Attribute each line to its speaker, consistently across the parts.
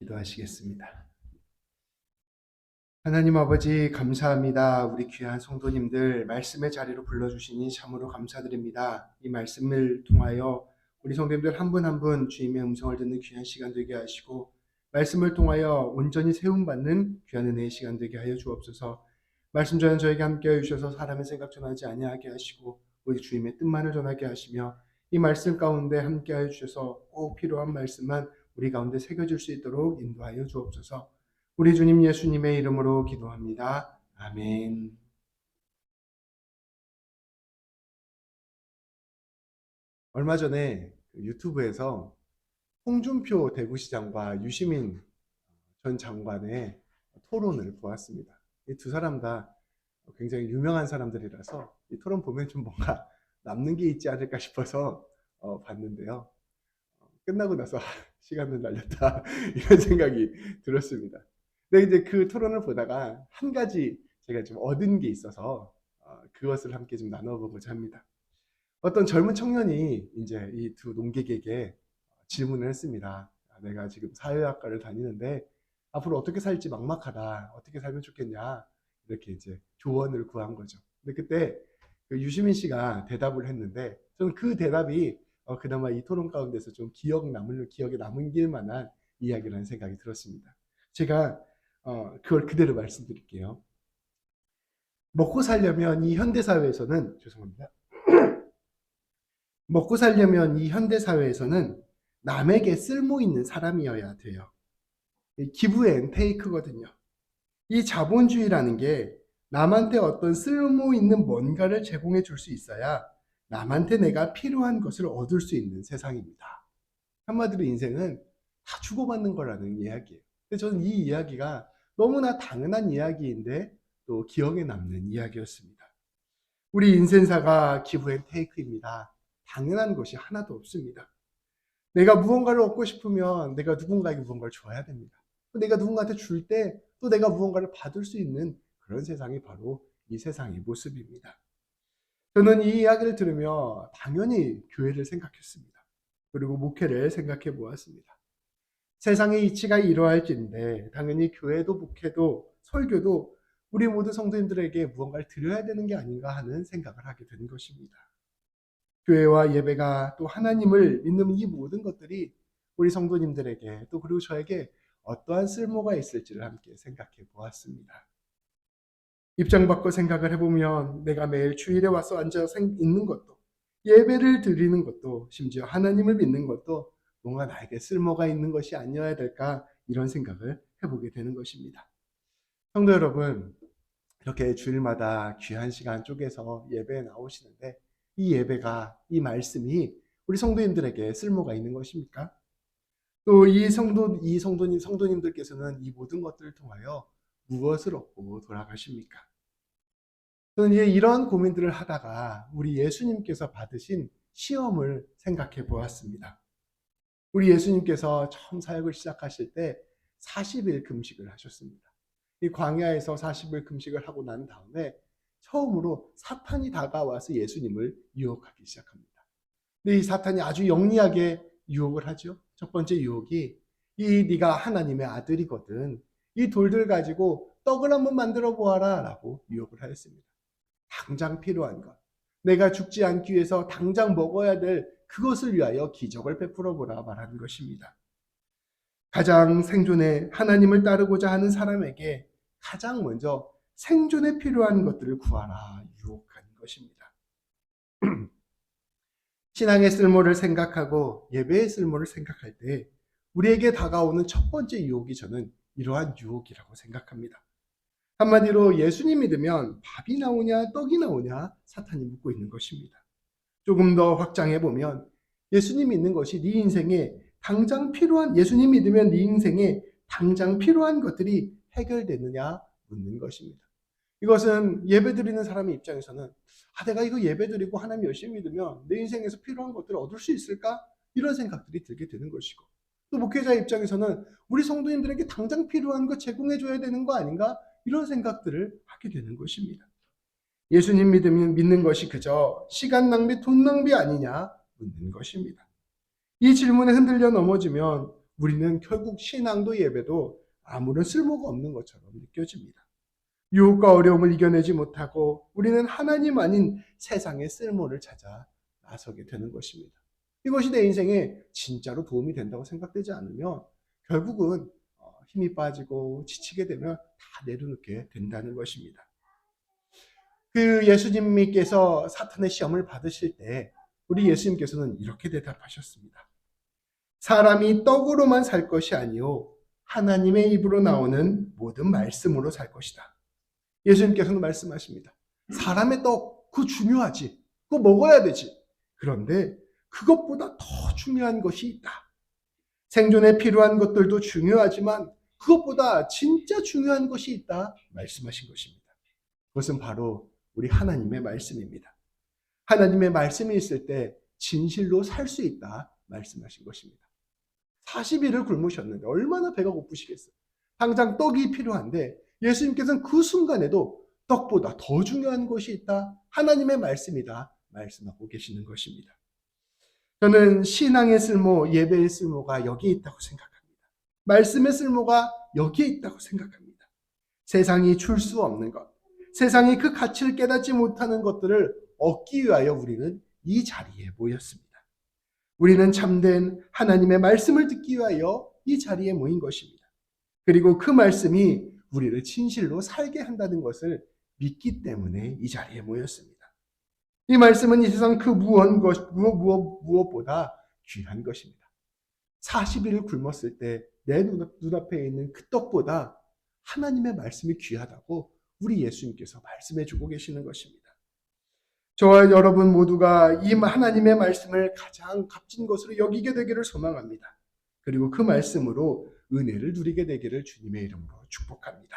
Speaker 1: 기도하시겠습니다. 하나님 아버지 감사합니다. 우리 귀한 성도님들 말씀의 자리로 불러주시니 참으로 감사드립니다. 이 말씀을 통하여 우리 성도님들 한 분 한 분 주님의 음성을 듣는 귀한 시간 되게 하시고 말씀을 통하여 온전히 세움받는 귀한 은혜의 시간 되게 하여 주옵소서. 말씀 전한 저에게 함께해 주셔서 사람의 생각 전하지 아니하게 하시고 우리 주님의 뜻만을 전하게 하시며 이 말씀 가운데 함께하여 주셔서 꼭 필요한 말씀만 우리 가운데 새겨질 수 있도록 인도하여 주옵소서. 우리 주님 예수님의 이름으로 기도합니다. 아멘. 얼마 전에 유튜브에서 홍준표 대구시장과 유시민 전 장관의 토론을 보았습니다. 이 두 사람 다 굉장히 유명한 사람들이라서 이 토론 보면 좀 뭔가 남는 게 있지 않을까 싶어서 봤는데요. 끝나고 나서 시간을 날렸다 이런 생각이 들었습니다. 근데 이제 그 토론을 보다가 한 가지 제가 좀 얻은 게 있어서 그것을 함께 좀 나눠보고자 합니다. 어떤 젊은 청년이 이제 이 두 농객에게 질문을 했습니다. 내가 지금 사회학과를 다니는데 앞으로 어떻게 살지 막막하다. 어떻게 살면 좋겠냐. 이렇게 이제 조언을 구한 거죠. 근데 그때 그 유시민 씨가 대답을 했는데 저는 그 대답이 그나마 이 토론 가운데서 좀 기억에 남길 만한 이야기라는 생각이 들었습니다. 제가 그걸 그대로 말씀드릴게요. 먹고 살려면 이 현대 사회에서는 죄송합니다. 먹고 살려면 이 현대 사회에서는 남에게 쓸모 있는 사람이어야 돼요. 기브 앤 테이크거든요. 이 자본주의라는 게 남한테 어떤 쓸모 있는 뭔가를 제공해 줄 수 있어야 남한테 내가 필요한 것을 얻을 수 있는 세상입니다. 한마디로 인생은 다 주고받는 거라는 이야기예요. 근데 저는 이 이야기가 너무나 당연한 이야기인데 또 기억에 남는 이야기였습니다. 우리 인생사가 기브 앤 테이크입니다. 당연한 것이 하나도 없습니다. 내가 무언가를 얻고 싶으면 내가 누군가에게 무언가를 줘야 됩니다. 내가 누군가한테 줄 때 또 내가 무언가를 받을 수 있는 그런 세상이 바로 이 세상의 모습입니다. 저는 이 이야기를 들으며 당연히 교회를 생각했습니다. 그리고 목회를 생각해 보았습니다. 세상의 이치가 이러할진데 당연히 교회도 목회도 설교도 우리 모두 성도님들에게 무언가를 드려야 되는 게 아닌가 하는 생각을 하게 된 것입니다. 교회와 예배가 또 하나님을 믿는 이 모든 것들이 우리 성도님들에게 또 그리고 저에게 어떠한 쓸모가 있을지를 함께 생각해 보았습니다. 입장 바꿔 생각을 해보면 내가 매일 주일에 와서 앉아 있는 것도 예배를 드리는 것도 심지어 하나님을 믿는 것도 뭔가 나에게 쓸모가 있는 것이 아니어야 될까 이런 생각을 해보게 되는 것입니다. 성도 여러분, 이렇게 주일마다 귀한 시간 쪼개서 예배에 나오시는데 이 예배가, 이 말씀이 우리 성도님들에게 쓸모가 있는 것입니까? 또 이 성도님들께서는 이 모든 것들을 통하여 무엇을 얻고 돌아가십니까? 저는 이런 고민들을 하다가 우리 예수님께서 받으신 시험을 생각해 보았습니다. 우리 예수님께서 처음 사역을 시작하실 때 40일 금식을 하셨습니다. 이 광야에서 40일 금식을 하고 난 다음에 처음으로 사탄이 다가와서 예수님을 유혹하기 시작합니다. 근데 이 사탄이 아주 영리하게 유혹을 하죠. 첫 번째 유혹이 네가 하나님의 아들이거든. 이 돌들 가지고 떡을 한번 만들어 보아라 라고 유혹을 하였습니다. 당장 필요한 것. 내가 죽지 않기 위해서 당장 먹어야 될 그것을 위하여 기적을 베풀어 보라 말하는 것입니다. 가장 생존에 하나님을 따르고자 하는 사람에게 가장 먼저 생존에 필요한 것들을 구하라 유혹한 것입니다. 신앙의 쓸모를 생각하고 예배의 쓸모를 생각할 때 우리에게 다가오는 첫 번째 유혹이 저는 이러한 유혹이라고 생각합니다. 한마디로 예수님 믿으면 밥이 나오냐 떡이 나오냐 사탄이 묻고 있는 것입니다. 조금 더 확장해 보면 예수님 믿는 것이 네 인생에 당장 필요한 예수님 믿으면 네 인생에 당장 필요한 것들이 해결되느냐 묻는 것입니다. 이것은 예배드리는 사람의 입장에서는 내가 이거 예배드리고 하나님 열심히 믿으면 내 인생에서 필요한 것들을 얻을 수 있을까? 이런 생각들이 들게 되는 것이고 또 목회자 입장에서는 우리 성도님들에게 당장 필요한 것 제공해줘야 되는 거 아닌가? 이런 생각들을 하게 되는 것입니다. 예수님 믿는 것이 그저 시간 낭비, 돈 낭비 아니냐 묻는 것입니다. 이 질문에 흔들려 넘어지면 우리는 결국 신앙도 예배도 아무런 쓸모가 없는 것처럼 느껴집니다. 유혹과 어려움을 이겨내지 못하고 우리는 하나님 아닌 세상의 쓸모를 찾아 나서게 되는 것입니다. 이것이 내 인생에 진짜로 도움이 된다고 생각되지 않으면 결국은 힘이 빠지고 지치게 되면 다 내려놓게 된다는 것입니다. 그 예수님께서 사탄의 시험을 받으실 때 우리 예수님께서는 이렇게 대답하셨습니다. 사람이 떡으로만 살 것이 아니요 하나님의 입으로 나오는 모든 말씀으로 살 것이다. 예수님께서는 말씀하십니다. 사람의 떡, 그거 중요하지. 그거 먹어야 되지. 그런데 그것보다 더 중요한 것이 있다. 생존에 필요한 것들도 중요하지만 그것보다 진짜 중요한 것이 있다. 말씀하신 것입니다. 그것은 바로 우리 하나님의 말씀입니다. 하나님의 말씀이 있을 때 진실로 살 수 있다. 말씀하신 것입니다. 40일을 굶으셨는데 얼마나 배가 고프시겠어요. 당장 떡이 필요한데 예수님께서는 그 순간에도 떡보다 더 중요한 것이 있다. 하나님의 말씀이다. 말씀하고 계시는 것입니다. 저는 신앙의 쓸모, 예배의 쓸모가 여기에 있다고 생각합니다. 말씀의 쓸모가 여기에 있다고 생각합니다. 세상이 줄 수 없는 것, 세상이 그 가치를 깨닫지 못하는 것들을 얻기 위하여 우리는 이 자리에 모였습니다. 우리는 참된 하나님의 말씀을 듣기 위하여 이 자리에 모인 것입니다. 그리고 그 말씀이 우리를 진실로 살게 한다는 것을 믿기 때문에 이 자리에 모였습니다. 이 말씀은 이 세상 그 무엇보다 귀한 것입니다. 40일을 굶었을 때 내 눈앞에 있는 그 떡보다 하나님의 말씀이 귀하다고 우리 예수님께서 말씀해 주고 계시는 것입니다. 저와 여러분 모두가 이 하나님의 말씀을 가장 값진 것으로 여기게 되기를 소망합니다. 그리고 그 말씀으로 은혜를 누리게 되기를 주님의 이름으로 축복합니다.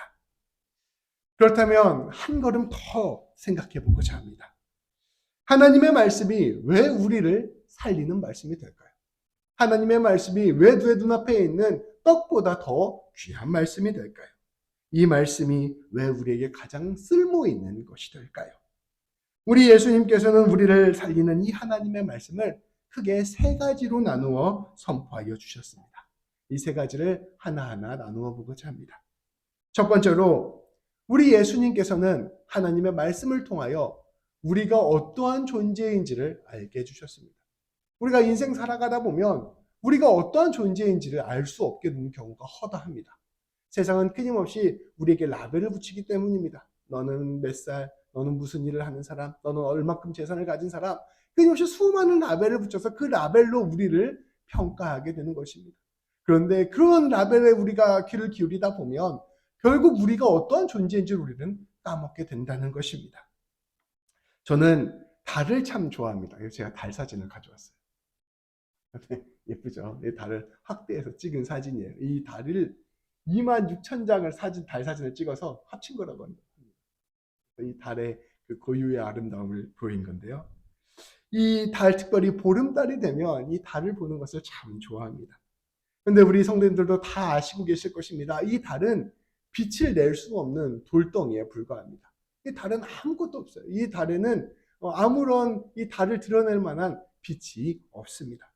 Speaker 1: 그렇다면 한 걸음 더 생각해 보고자 합니다. 하나님의 말씀이 왜 우리를 살리는 말씀이 될까요? 하나님의 말씀이 왜 내 눈앞에 있는 떡보다 더 귀한 말씀이 될까요? 이 말씀이 왜 우리에게 가장 쓸모 있는 것이 될까요? 우리 예수님께서는 우리를 살리는 이 하나님의 말씀을 크게 세 가지로 나누어 선포하여 주셨습니다. 이 세 가지를 하나하나 나누어 보고자 합니다. 첫 번째로 우리 예수님께서는 하나님의 말씀을 통하여 우리가 어떠한 존재인지를 알게 해주셨습니다. 우리가 인생 살아가다 보면 우리가 어떠한 존재인지를 알 수 없게 되는 경우가 허다합니다. 세상은 끊임없이 우리에게 라벨을 붙이기 때문입니다. 너는 몇 살, 너는 무슨 일을 하는 사람, 너는 얼마큼 재산을 가진 사람, 끊임없이 수많은 라벨을 붙여서 그 라벨로 우리를 평가하게 되는 것입니다. 그런데 그런 라벨에 우리가 귀를 기울이다 보면 결국 우리가 어떠한 존재인지를 우리는 까먹게 된다는 것입니다. 저는 달을 참 좋아합니다. 제가 달 사진을 가져왔어요. 예쁘죠? 이 달을 확대해서 찍은 사진이에요. 이 달을 26,000장을 달 사진을 찍어서 합친 거라고 합니다. 이 달의 그 고유의 아름다움을 보인 건데요. 이 달, 특별히 보름달이 되면 이 달을 보는 것을 참 좋아합니다. 그런데 우리 성도님들도 다 아시고 계실 것입니다. 이 달은 빛을 낼 수 없는 돌덩이에 불과합니다. 이 달은 아무것도 없어요. 이 달에는 아무런 이 달을 드러낼 만한 빛이 없습니다.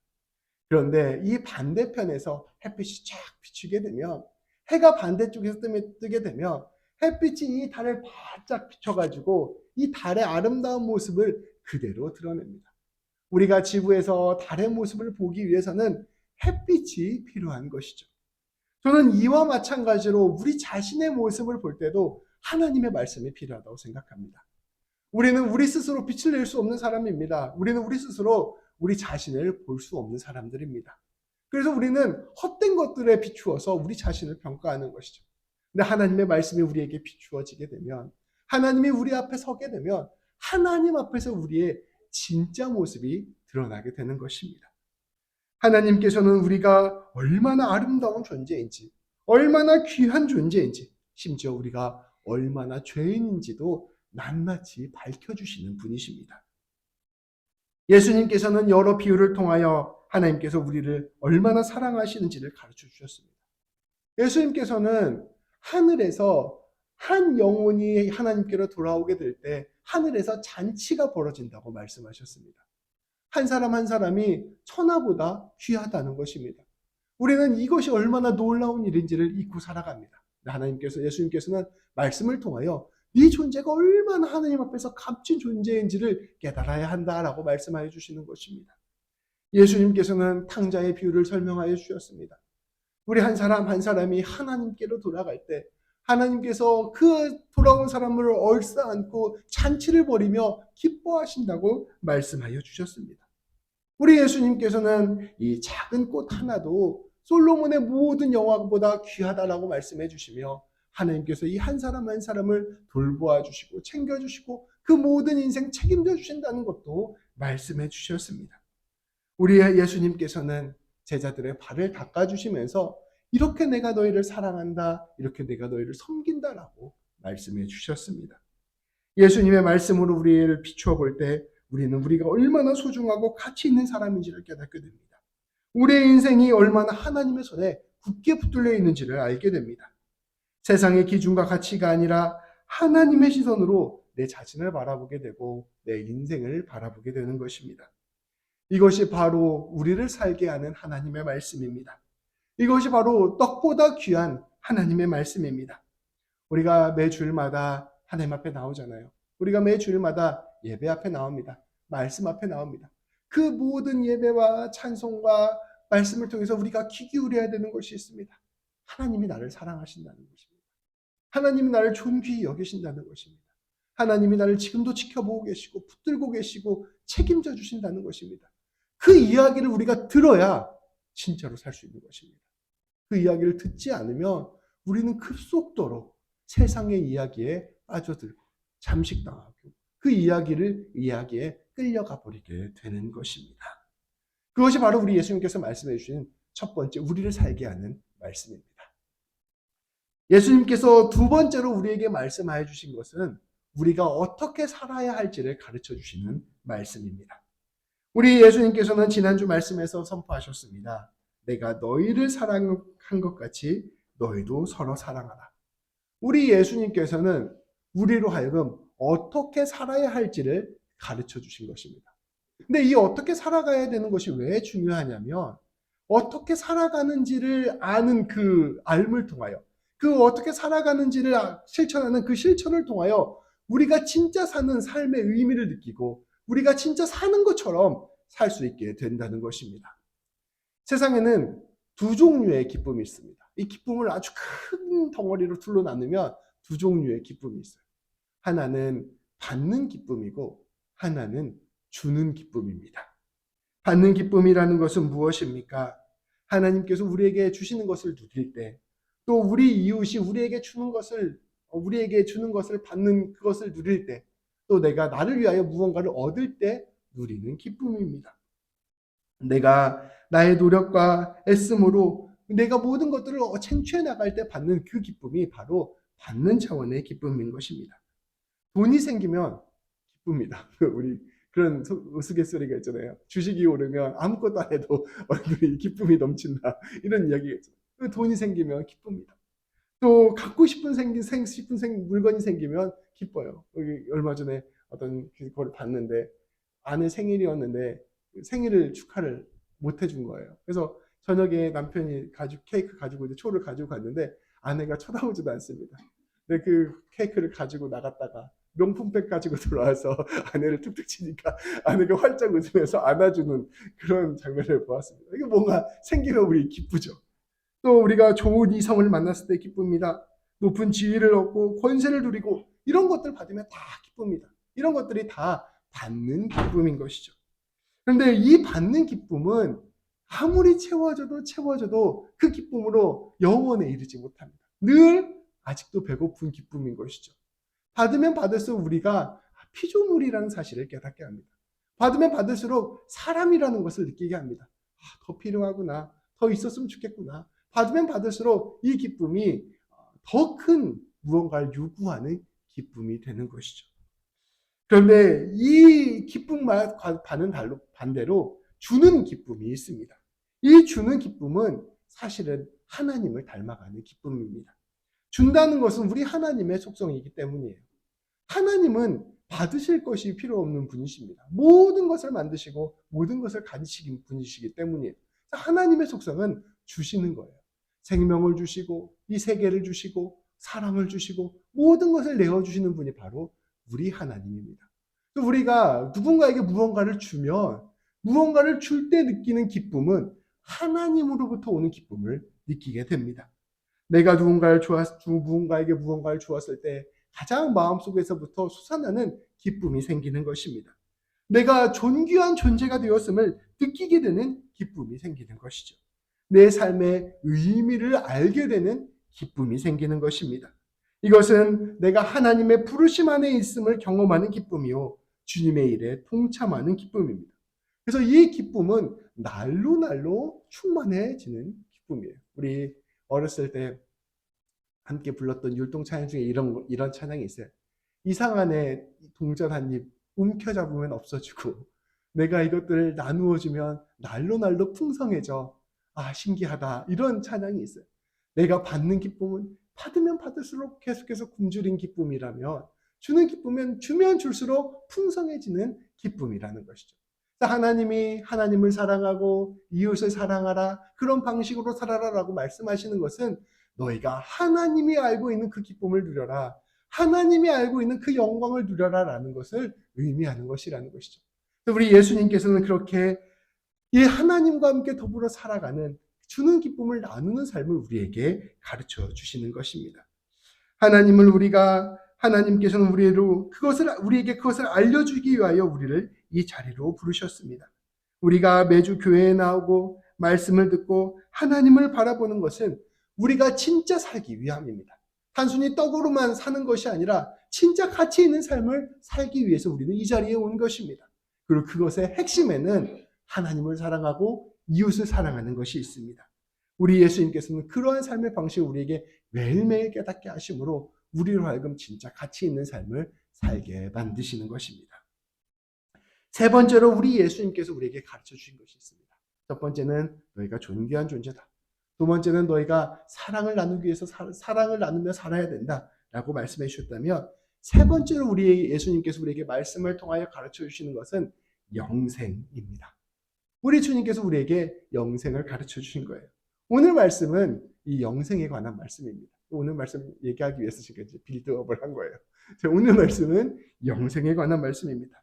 Speaker 1: 그런데 이 반대편에서 햇빛이 쫙 비추게 되면 해가 반대쪽에서 뜨게 되면 햇빛이 이 달을 바짝 비춰가지고 이 달의 아름다운 모습을 그대로 드러냅니다. 우리가 지구에서 달의 모습을 보기 위해서는 햇빛이 필요한 것이죠. 저는 이와 마찬가지로 우리 자신의 모습을 볼 때도 하나님의 말씀이 필요하다고 생각합니다. 우리는 우리 스스로 빛을 낼 수 없는 사람입니다. 우리는 우리 스스로 우리 자신을 볼 수 없는 사람들입니다. 그래서 우리는 헛된 것들에 비추어서 우리 자신을 평가하는 것이죠. 근데 하나님의 말씀이 우리에게 비추어지게 되면, 하나님이 우리 앞에 서게 되면 하나님 앞에서 우리의 진짜 모습이 드러나게 되는 것입니다. 하나님께서는 우리가 얼마나 아름다운 존재인지, 얼마나 귀한 존재인지, 심지어 우리가 얼마나 죄인인지도 낱낱이 밝혀주시는 분이십니다. 예수님께서는 여러 비유를 통하여 하나님께서 우리를 얼마나 사랑하시는지를 가르쳐 주셨습니다. 예수님께서는 하늘에서 한 영혼이 하나님께로 돌아오게 될 때 하늘에서 잔치가 벌어진다고 말씀하셨습니다. 한 사람 한 사람이 천하보다 귀하다는 것입니다. 우리는 이것이 얼마나 놀라운 일인지를 잊고 살아갑니다. 예수님께서는 말씀을 통하여 네 존재가 얼마나 하나님 앞에서 값진 존재인지를 깨달아야 한다라고 말씀하여 주시는 것입니다. 예수님께서는 탕자의 비유를 설명하여 주셨습니다. 우리 한 사람 한 사람이 하나님께로 돌아갈 때 하나님께서 그 돌아온 사람을 얼싸안고 잔치를 벌이며 기뻐하신다고 말씀하여 주셨습니다. 우리 예수님께서는 이 작은 꽃 하나도 솔로몬의 모든 영화보다 귀하다라고 말씀해 주시며 하나님께서 이 한 사람 한 사람을 돌보아 주시고 챙겨 주시고 그 모든 인생 책임져 주신다는 것도 말씀해 주셨습니다. 우리 예수님께서는 제자들의 발을 닦아 주시면서 이렇게 내가 너희를 사랑한다, 이렇게 내가 너희를 섬긴다라고 말씀해 주셨습니다. 예수님의 말씀으로 우리를 비추어 볼 때 우리는 우리가 얼마나 소중하고 가치 있는 사람인지를 깨닫게 됩니다. 우리의 인생이 얼마나 하나님의 손에 굳게 붙들려 있는지를 알게 됩니다. 세상의 기준과 가치가 아니라 하나님의 시선으로 내 자신을 바라보게 되고 내 인생을 바라보게 되는 것입니다. 이것이 바로 우리를 살게 하는 하나님의 말씀입니다. 이것이 바로 떡보다 귀한 하나님의 말씀입니다. 우리가 매 주일마다 하나님 앞에 나오잖아요. 우리가 매 주일마다 예배 앞에 나옵니다. 말씀 앞에 나옵니다. 그 모든 예배와 찬송과 말씀을 통해서 우리가 귀 기울여야 되는 것이 있습니다. 하나님이 나를 사랑하신다는 것입니다. 하나님이 나를 존귀히 여기신다는 것입니다. 하나님이 나를 지금도 지켜보고 계시고 붙들고 계시고 책임져 주신다는 것입니다. 그 이야기를 우리가 들어야 진짜로 살 수 있는 것입니다. 그 이야기를 듣지 않으면 우리는 급속도로 세상의 이야기에 빠져들고 잠식당하고 그 이야기에 끌려가 버리게 되는 것입니다. 그것이 바로 우리 예수님께서 말씀해 주신 첫 번째 우리를 살게 하는 말씀입니다. 예수님께서 두 번째로 우리에게 말씀하여 주신 것은 우리가 어떻게 살아야 할지를 가르쳐 주시는 말씀입니다. 우리 예수님께서는 지난주 말씀에서 선포하셨습니다. 내가 너희를 사랑한 것 같이 너희도 서로 사랑하라. 우리 예수님께서는 우리로 하여금 어떻게 살아야 할지를 가르쳐 주신 것입니다. 근데 이 어떻게 살아가야 되는 것이 왜 중요하냐면 어떻게 살아가는지를 아는 그 알을 통하여 그 어떻게 살아가는지를 실천하는 그 실천을 통하여 우리가 진짜 사는 삶의 의미를 느끼고 우리가 진짜 사는 것처럼 살 수 있게 된다는 것입니다. 세상에는 두 종류의 기쁨이 있습니다. 이 기쁨을 아주 큰 덩어리로 둘러 나누면 두 종류의 기쁨이 있어요. 하나는 받는 기쁨이고 하나는 주는 기쁨입니다. 받는 기쁨이라는 것은 무엇입니까? 하나님께서 우리에게 주시는 것을 누릴 때, 또 우리 이웃이 우리에게 주는 것을 받는 그것을 누릴 때, 또 내가 나를 위하여 무언가를 얻을 때 누리는 기쁨입니다. 내가 나의 노력과 애씀으로 내가 모든 것들을 챙취해 나갈 때 받는 그 기쁨이 바로 받는 차원의 기쁨인 것입니다. 돈이 생기면 기쁩니다. 우리 그런 우스갯소리가 있잖아요. 주식이 오르면 아무것도 안 해도 얼굴이 기쁨이 넘친다. 이런 이야기가 있잖아요. 돈이 생기면 기쁩니다. 또 갖고 싶은 물건이 생기면 기뻐요. 여기 얼마 전에 어떤 그걸 봤는데 아내 생일이었는데 생일을 축하를 못 해준 거예요. 그래서 저녁에 남편이 케이크 가지고 이제 초를 가지고 갔는데 아내가 쳐다보지도 않습니다. 근데 그 케이크를 가지고 나갔다가 명품백 가지고 들어와서 아내를 툭툭 치니까 아내가 활짝 웃으면서 안아주는 그런 장면을 보았습니다. 이게 뭔가 생기면 우리 기쁘죠. 또 우리가 좋은 이성을 만났을 때 기쁩니다. 높은 지위를 얻고 권세를 누리고 이런 것들 받으면 다 기쁩니다. 이런 것들이 다 받는 기쁨인 것이죠. 그런데 이 받는 기쁨은 아무리 채워져도 그 기쁨으로 영원에 이르지 못합니다. 늘 아직도 배고픈 기쁨인 것이죠. 받으면 받을수록 우리가 피조물이라는 사실을 깨닫게 합니다. 받으면 받을수록 사람이라는 것을 느끼게 합니다. 더 필요하구나. 더 있었으면 좋겠구나. 받으면 받을수록 이 기쁨이 더 큰 무언가를 요구하는 기쁨이 되는 것이죠. 그런데 이 기쁨과 반대로 주는 기쁨이 있습니다. 이 주는 기쁨은 사실은 하나님을 닮아가는 기쁨입니다. 준다는 것은 우리 하나님의 속성이기 때문이에요. 하나님은 받으실 것이 필요 없는 분이십니다. 모든 것을 만드시고 모든 것을 가지시는 분이시기 때문이에요. 하나님의 속성은 주시는 거예요. 생명을 주시고 이 세계를 주시고 사랑을 주시고 모든 것을 내어주시는 분이 바로 우리 하나님입니다. 우리가 누군가에게 무언가를 주면 무언가를 줄 때 느끼는 기쁨은 하나님으로부터 오는 기쁨을 느끼게 됩니다. 내가 누군가에게 무언가를 주었을 때 가장 마음속에서부터 솟아나는 기쁨이 생기는 것입니다. 내가 존귀한 존재가 되었음을 느끼게 되는 기쁨이 생기는 것이죠. 내 삶의 의미를 알게 되는 기쁨이 생기는 것입니다. 이것은 내가 하나님의 부르심 안에 있음을 경험하는 기쁨이요, 주님의 일에 동참하는 기쁨입니다. 그래서 이 기쁨은 날로 날로 충만해지는 기쁨이에요. 우리 어렸을 때 함께 불렀던 율동 찬양 중에 이런 찬양이 있어요. 이상 안에 동전 한 입 움켜잡으면 없어지고 내가 이것들을 나누어 주면 날로 날로 풍성해져. 아, 신기하다. 이런 찬양이 있어요. 내가 받는 기쁨은 받으면 받을수록 계속해서 굶주린 기쁨이라면, 주는 기쁨은 주면 줄수록 풍성해지는 기쁨이라는 것이죠. 하나님이 하나님을 사랑하고 이웃을 사랑하라, 그런 방식으로 살아라라고 말씀하시는 것은 너희가 하나님이 알고 있는 그 기쁨을 누려라, 하나님이 알고 있는 그 영광을 누려라라는 것을 의미하는 것이라는 것이죠. 우리 예수님께서는 그렇게 이 하나님과 함께 더불어 살아가는, 주는 기쁨을 나누는 삶을 우리에게 가르쳐 주시는 것입니다. 하나님께서는 우리에게 그것을 알려주기 위하여 우리를 이 자리로 부르셨습니다. 우리가 매주 교회에 나오고 말씀을 듣고 하나님을 바라보는 것은 우리가 진짜 살기 위함입니다. 단순히 떡으로만 사는 것이 아니라 진짜 가치 있는 삶을 살기 위해서 우리는 이 자리에 온 것입니다. 그리고 그것의 핵심에는 하나님을 사랑하고 이웃을 사랑하는 것이 있습니다. 우리 예수님께서는 그러한 삶의 방식을 우리에게 매일매일 깨닫게 하심으로 우리로 하여금 진짜 가치 있는 삶을 살게 만드시는 것입니다. 세 번째로 우리 예수님께서 우리에게 가르쳐 주신 것이 있습니다. 첫 번째는 너희가 존귀한 존재다. 두 번째는 너희가 사랑을 나누기 위해서 사랑을 나누며 살아야 된다라고 말씀해 주셨다면, 세 번째로 우리 예수님께서 우리에게 말씀을 통하여 가르쳐 주시는 것은 영생입니다. 우리 주님께서 우리에게 영생을 가르쳐 주신 거예요. 오늘 말씀은 이 영생에 관한 말씀입니다. 오늘 말씀 얘기하기 위해서 지금 빌드업을 한 거예요. 오늘 말씀은 영생에 관한 말씀입니다.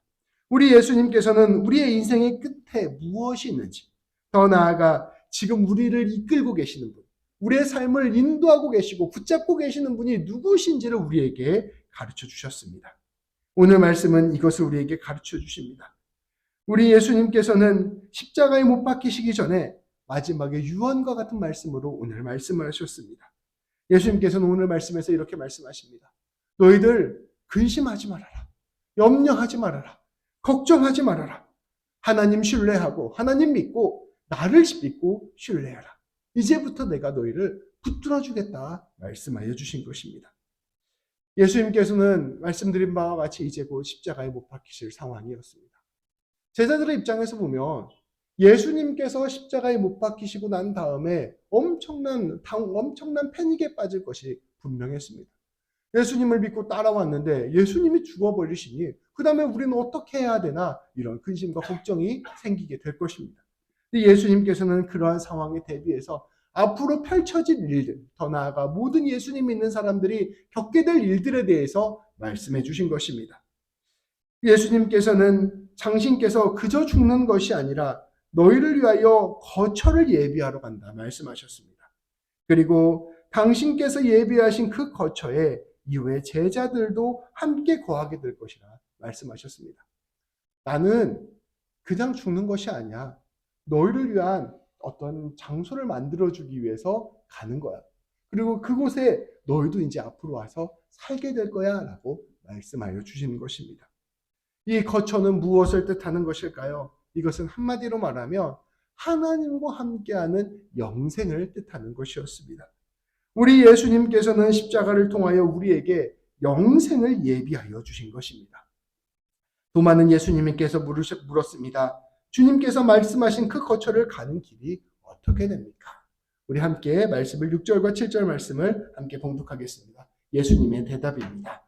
Speaker 1: 우리 예수님께서는 우리의 인생의 끝에 무엇이 있는지, 더 나아가 지금 우리를 이끌고 계시는 분, 우리의 삶을 인도하고 계시고 붙잡고 계시는 분이 누구신지를 우리에게 가르쳐 주셨습니다. 오늘 말씀은 이것을 우리에게 가르쳐 주십니다. 우리 예수님께서는 십자가에 못 박히시기 전에 마지막에 유언과 같은 말씀으로 오늘 말씀을 하셨습니다. 예수님께서는 오늘 말씀에서 이렇게 말씀하십니다. 너희들 근심하지 말아라. 염려하지 말아라. 걱정하지 말아라. 하나님 신뢰하고 하나님 믿고 나를 믿고 신뢰하라. 이제부터 내가 너희를 붙들어 주겠다 말씀하여 주신 것입니다. 예수님께서는 말씀드린 바와 같이 이제 곧 십자가에 못 박히실 상황이었습니다. 제자들의 입장에서 보면 예수님께서 십자가에 못 박히시고 난 다음에 엄청난 패닉에 빠질 것이 분명했습니다. 예수님을 믿고 따라왔는데 예수님이 죽어버리시니 그 다음에 우리는 어떻게 해야 되나, 이런 근심과 걱정이 생기게 될 것입니다. 예수님께서는 그러한 상황에 대비해서 앞으로 펼쳐질 일들, 더 나아가 모든 예수님 믿는 사람들이 겪게 될 일들에 대해서 말씀해 주신 것입니다. 예수님께서는 당신께서 그저 죽는 것이 아니라 너희를 위하여 거처를 예비하러 간다 말씀하셨습니다. 그리고 당신께서 예비하신 그 거처에 이후에 제자들도 함께 거하게 될 것이라 말씀하셨습니다. 나는 그냥 죽는 것이 아니야. 너희를 위한 어떤 장소를 만들어주기 위해서 가는 거야. 그리고 그곳에 너희도 이제 앞으로 와서 살게 될 거야 라고 말씀하여 주시는 것입니다. 이 거처는 무엇을 뜻하는 것일까요? 이것은 한마디로 말하면 하나님과 함께하는 영생을 뜻하는 것이었습니다. 우리 예수님께서는 십자가를 통하여 우리에게 영생을 예비하여 주신 것입니다. 도마는 예수님께서 물었습니다. 주님께서 말씀하신 그 거처를 가는 길이 어떻게 됩니까? 우리 함께 말씀을 6절과 7절 말씀을 함께 봉독하겠습니다. 예수님의 대답입니다.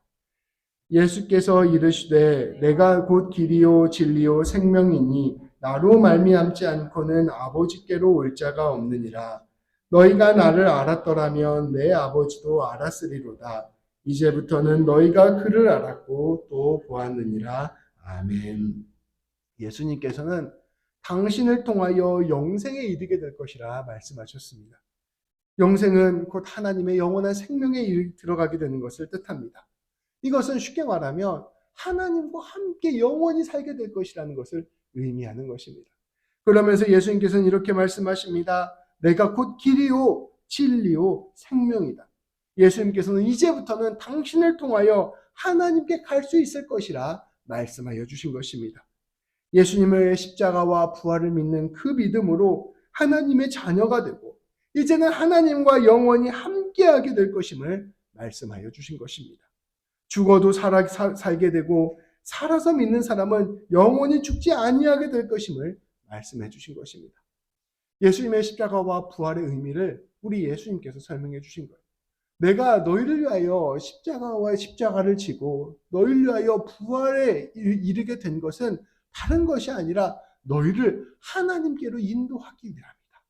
Speaker 1: 예수께서 이르시되 내가 곧 길이요 진리요 생명이니 나로 말미암지 않고는 아버지께로 올 자가 없느니라. 너희가 나를 알았더라면 내 아버지도 알았으리로다. 이제부터는 너희가 그를 알았고 또 보았느니라. 아멘. 예수님께서는 당신을 통하여 영생에 이르게 될 것이라 말씀하셨습니다. 영생은 곧 하나님의 영원한 생명에 들어가게 되는 것을 뜻합니다. 이것은 쉽게 말하면 하나님과 함께 영원히 살게 될 것이라는 것을 의미하는 것입니다. 그러면서 예수님께서는 이렇게 말씀하십니다. 내가 곧 길이요 진리요 생명이다. 예수님께서는 이제부터는 당신을 통하여 하나님께 갈 수 있을 것이라 말씀하여 주신 것입니다. 예수님의 십자가와 부활을 믿는 그 믿음으로 하나님의 자녀가 되고 이제는 하나님과 영원히 함께하게 될 것임을 말씀하여 주신 것입니다. 죽어도 살게 되고 살아서 믿는 사람은 영원히 죽지 아니하게 될 것임을 말씀해 주신 것입니다. 예수님의 십자가와 부활의 의미를 우리 예수님께서 설명해 주신 거예요. 내가 너희를 위하여 십자가를 지고 너희를 위하여 부활에 이르게 된 것은 다른 것이 아니라 너희를 하나님께로 인도하기 위함이다.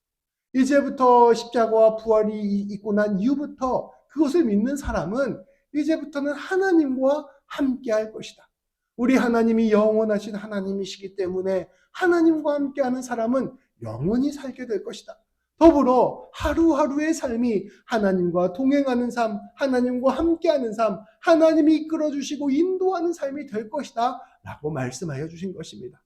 Speaker 1: 이제부터 십자가와 부활이 있고 난 이후부터 그것을 믿는 사람은 이제부터는 하나님과 함께 할 것이다. 우리 하나님이 영원하신 하나님이시기 때문에 하나님과 함께하는 사람은 영원히 살게 될 것이다. 더불어 하루하루의 삶이 하나님과 동행하는 삶, 하나님과 함께하는 삶, 하나님이 이끌어주시고 인도하는 삶이 될 것이다 라고 말씀하여 주신 것입니다.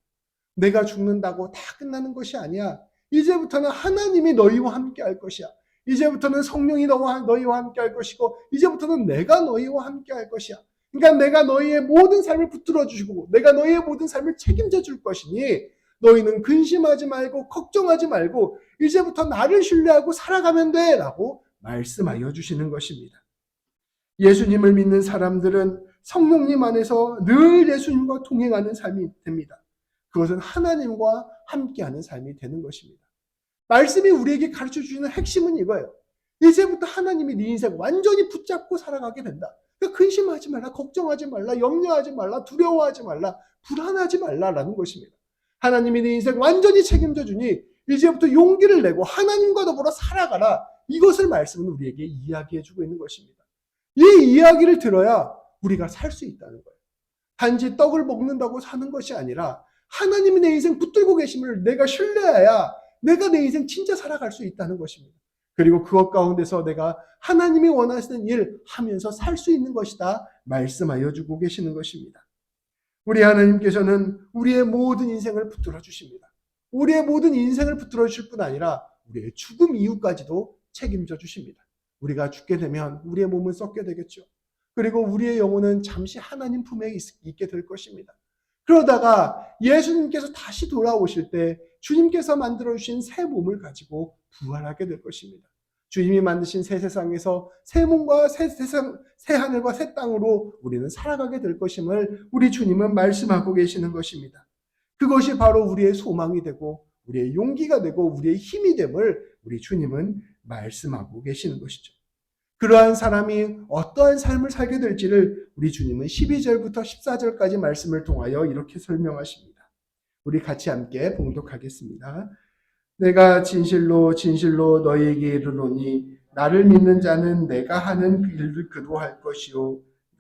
Speaker 1: 내가 죽는다고 다 끝나는 것이 아니야. 이제부터는 하나님이 너희와 함께할 것이야. 이제부터는 성령이 너희와 함께할 것이고 이제부터는 내가 너희와 함께할 것이야. 그러니까 내가 너희의 모든 삶을 붙들어 주시고 내가 너희의 모든 삶을 책임져 줄 것이니 너희는 근심하지 말고 걱정하지 말고 이제부터 나를 신뢰하고 살아가면 돼 라고 말씀하여 주시는 것입니다. 예수님을 믿는 사람들은 성령님 안에서 늘 예수님과 동행하는 삶이 됩니다. 그것은 하나님과 함께하는 삶이 되는 것입니다. 말씀이 우리에게 가르쳐 주시는 핵심은 이거예요. 이제부터 하나님이 네 인생 완전히 붙잡고 살아가게 된다. 그러니까 근심하지 말라, 걱정하지 말라, 염려하지 말라, 두려워하지 말라, 불안하지 말라라는 것입니다. 하나님이 네 인생 완전히 책임져 주니 이제부터 용기를 내고 하나님과 더불어 살아가라. 이것을 말씀은 우리에게 이야기해 주고 있는 것입니다. 이 이야기를 들어야 우리가 살 수 있다는 거예요. 단지 떡을 먹는다고 사는 것이 아니라 하나님이 내 인생 붙들고 계심을 내가 신뢰해야 내가 내 인생 진짜 살아갈 수 있다는 것입니다. 그리고 그것 가운데서 내가 하나님이 원하시는 일 하면서 살 수 있는 것이다 말씀하여 주고 계시는 것입니다. 우리 하나님께서는 우리의 모든 인생을 붙들어 주십니다. 우리의 모든 인생을 붙들어 주실 뿐 아니라 우리의 죽음 이후까지도 책임져 주십니다. 우리가 죽게 되면 우리의 몸은 썩게 되겠죠. 그리고 우리의 영혼은 잠시 하나님 품에 있게 될 것입니다. 그러다가 예수님께서 다시 돌아오실 때 주님께서 만들어주신 새 몸을 가지고 부활하게 될 것입니다. 주님이 만드신 새 세상에서 새 몸과 새 세상, 새 하늘과 새 땅으로 우리는 살아가게 될 것임을 우리 주님은 말씀하고 계시는 것입니다. 그것이 바로 우리의 소망이 되고 우리의 용기가 되고 우리의 힘이 됨을 우리 주님은 말씀하고 계시는 것이죠. 그러한 사람이 어떠한 삶을 살게 될지를 우리 주님은 12절부터 14절까지 말씀을 통하여 이렇게 설명하십니다. 우리 같이 함께 봉독하겠습니다. 내가 진실로 진실로 너희에게 이르노니 나를 믿는 자는 내가 하는 그 일을 그도 할 것이요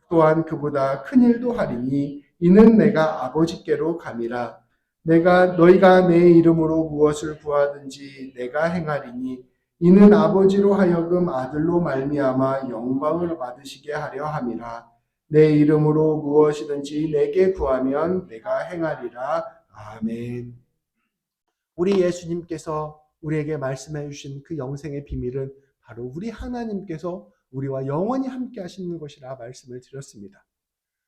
Speaker 1: 또한 그보다 큰 일도 하리니 이는 내가 아버지께로 감이라. 너희가 내 이름으로 무엇을 구하든지 내가 행하리니 이는 아버지로 하여금 아들로 말미암아 영광을 받으시게 하려 함이라. 내 이름으로 무엇이든지 내게 구하면 내가 행하리라. 아멘. 우리 예수님께서 우리에게 말씀해 주신 그 영생의 비밀은 바로 우리 하나님께서 우리와 영원히 함께 하시는 것이라 말씀을 드렸습니다.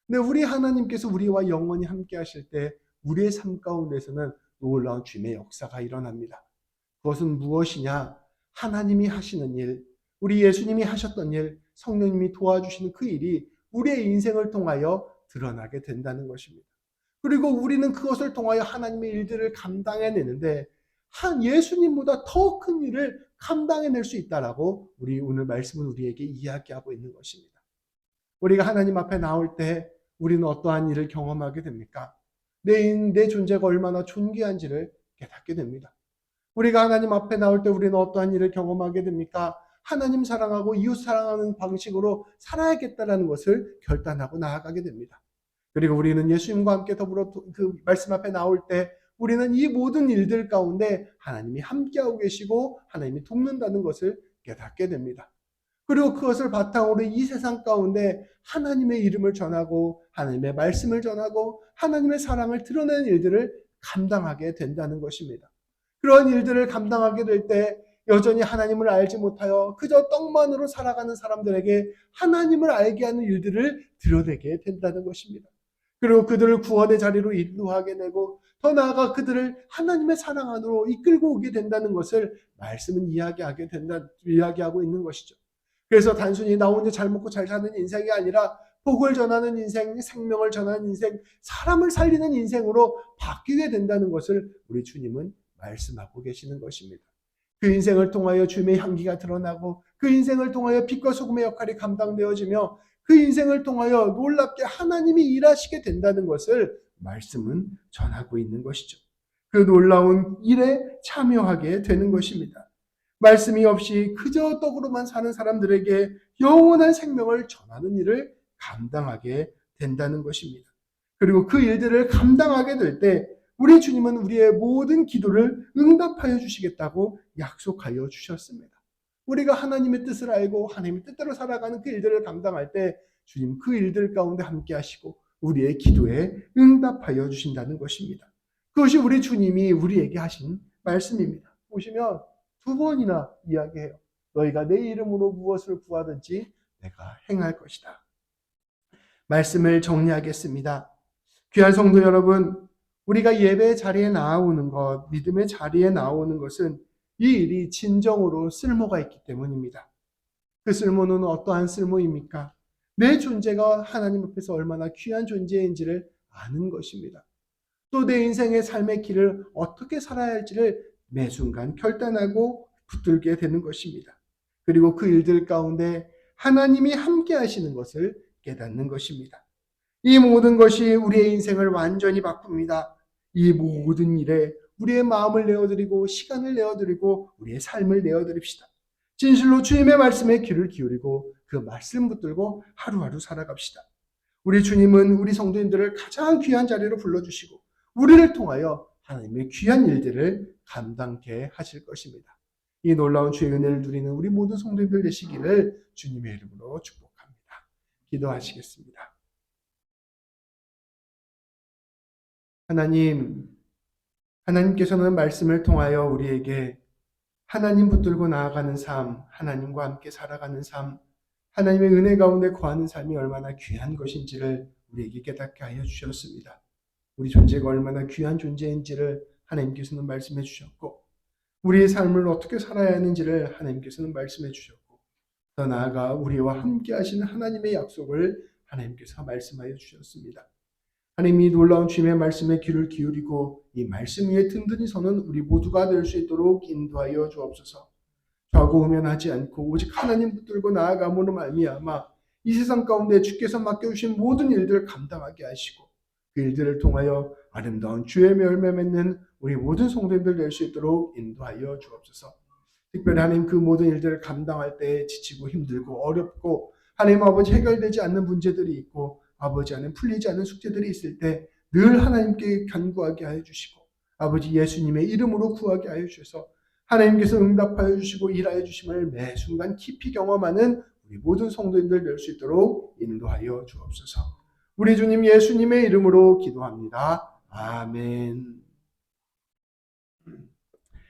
Speaker 1: 근데 우리 하나님께서 우리와 영원히 함께 하실 때 우리의 삶 가운데서는 놀라운 주님의 역사가 일어납니다. 그것은 무엇이냐? 하나님이 하시는 일, 우리 예수님이 하셨던 일, 성령님이 도와주시는 그 일이 우리의 인생을 통하여 드러나게 된다는 것입니다. 그리고 우리는 그것을 통하여 하나님의 일들을 감당해내는데 예수님보다 더 큰 일을 감당해낼 수 있다라고 우리 오늘 말씀은 우리에게 이야기하고 있는 것입니다. 우리가 하나님 앞에 나올 때 우리는 어떠한 일을 경험하게 됩니까? 내 존재가 얼마나 존귀한지를 깨닫게 됩니다. 우리가 하나님 앞에 나올 때 우리는 어떠한 일을 경험하게 됩니까? 하나님 사랑하고 이웃 사랑하는 방식으로 살아야겠다라는 것을 결단하고 나아가게 됩니다. 그리고 우리는 예수님과 함께 더불어 그 말씀 앞에 나올 때 우리는 이 모든 일들 가운데 하나님이 함께하고 계시고 하나님이 돕는다는 것을 깨닫게 됩니다. 그리고 그것을 바탕으로 이 세상 가운데 하나님의 이름을 전하고 하나님의 말씀을 전하고 하나님의 사랑을 드러내는 일들을 감당하게 된다는 것입니다. 그런 일들을 감당하게 될 때 여전히 하나님을 알지 못하여 그저 떡만으로 살아가는 사람들에게 하나님을 알게 하는 일들을 드러내게 된다는 것입니다. 그리고 그들을 구원의 자리로 인도하게 되고 더 나아가 그들을 하나님의 사랑 안으로 이끌고 오게 된다는 것을 말씀은 이야기하고 있는 것이죠. 그래서 단순히 나 혼자 잘 먹고 잘 사는 인생이 아니라 복을 전하는 인생, 생명을 전하는 인생, 사람을 살리는 인생으로 바뀌게 된다는 것을 우리 주님은 말씀하고 계시는 것입니다. 그 인생을 통하여 주님의 향기가 드러나고 그 인생을 통하여 빛과 소금의 역할이 감당되어지며 그 인생을 통하여 놀랍게 하나님이 일하시게 된다는 것을 말씀은 전하고 있는 것이죠. 그 놀라운 일에 참여하게 되는 것입니다. 말씀이 없이 그저 떡으로만 사는 사람들에게 영원한 생명을 전하는 일을 감당하게 된다는 것입니다. 그리고 그 일들을 감당하게 될 때 우리 주님은 우리의 모든 기도를 응답하여 주시겠다고 약속하여 주셨습니다. 우리가 하나님의 뜻을 알고 하나님의 뜻대로 살아가는 그 일들을 감당할 때 주님 그 일들 가운데 함께 하시고 우리의 기도에 응답하여 주신다는 것입니다. 그것이 우리 주님이 우리에게 하신 말씀입니다. 보시면 두 번이나 이야기해요. 너희가 내 이름으로 무엇을 구하든지 내가 행할 것이다. 말씀을 정리하겠습니다. 귀한 성도 여러분, 우리가 예배 자리에 나오는 것, 믿음의 자리에 나오는 것은 이 일이 진정으로 쓸모가 있기 때문입니다. 그 쓸모는 어떠한 쓸모입니까? 내 존재가 하나님 앞에서 얼마나 귀한 존재인지를 아는 것입니다. 또 내 인생의 삶의 길을 어떻게 살아야 할지를 매 순간 결단하고 붙들게 되는 것입니다. 그리고 그 일들 가운데 하나님이 함께 하시는 것을 깨닫는 것입니다. 이 모든 것이 우리의 인생을 완전히 바꿉니다. 이 모든 일에 우리의 마음을 내어드리고 시간을 내어드리고 우리의 삶을 내어드립시다. 진실로 주님의 말씀에 귀를 기울이고 그 말씀 붙들고 하루하루 살아갑시다. 우리 주님은 우리 성도님들을 가장 귀한 자리로 불러주시고 우리를 통하여 하나님의 귀한 일들을 감당케 하실 것입니다. 이 놀라운 주의 은혜를 누리는 우리 모든 성도님들 되시기를 주님의 이름으로 축복합니다. 기도하시겠습니다. 하나님께서는 말씀을 통하여 우리에게 하나님 붙들고 나아가는 삶, 하나님과 함께 살아가는 삶, 하나님의 은혜 가운데 거하는 삶이 얼마나 귀한 것인지를 우리에게 깨닫게 하여 주셨습니다. 우리 존재가 얼마나 귀한 존재인지를 하나님께서는 말씀해 주셨고 우리의 삶을 어떻게 살아야 하는지를 하나님께서는 말씀해 주셨고 더 나아가 우리와 함께 하시는 하나님의 약속을 하나님께서 말씀하여 주셨습니다. 하나님이 놀라운 주님의 말씀에 귀를 기울이고 이 말씀 위에 든든히 서는 우리 모두가 될 수 있도록 인도하여 주옵소서. 좌고우면하지 않고 오직 하나님 붙들고 나아감으로 말미암아 이 세상 가운데 주께서 맡겨주신 모든 일들을 감당하게 하시고 그 일들을 통하여 아름다운 주의 열매 맺는 우리 모든 성도님들 될 수 있도록 인도하여 주옵소서. 특별히 하나님 그 모든 일들을 감당할 때 지치고 힘들고 어렵고 하나님 아버지 해결되지 않는 문제들이 있고 아버지 안에 풀리지 않는 숙제들이 있을 때 늘 하나님께 간구하게 하여 주시고 아버지 예수님의 이름으로 구하게 하여 주셔서 하나님께서 응답하여 주시고 일하여 주심을 매 순간 깊이 경험하는 우리 모든 성도님들 될 수 있도록 인도하여 주옵소서. 우리 주님 예수님의 이름으로 기도합니다. 아멘.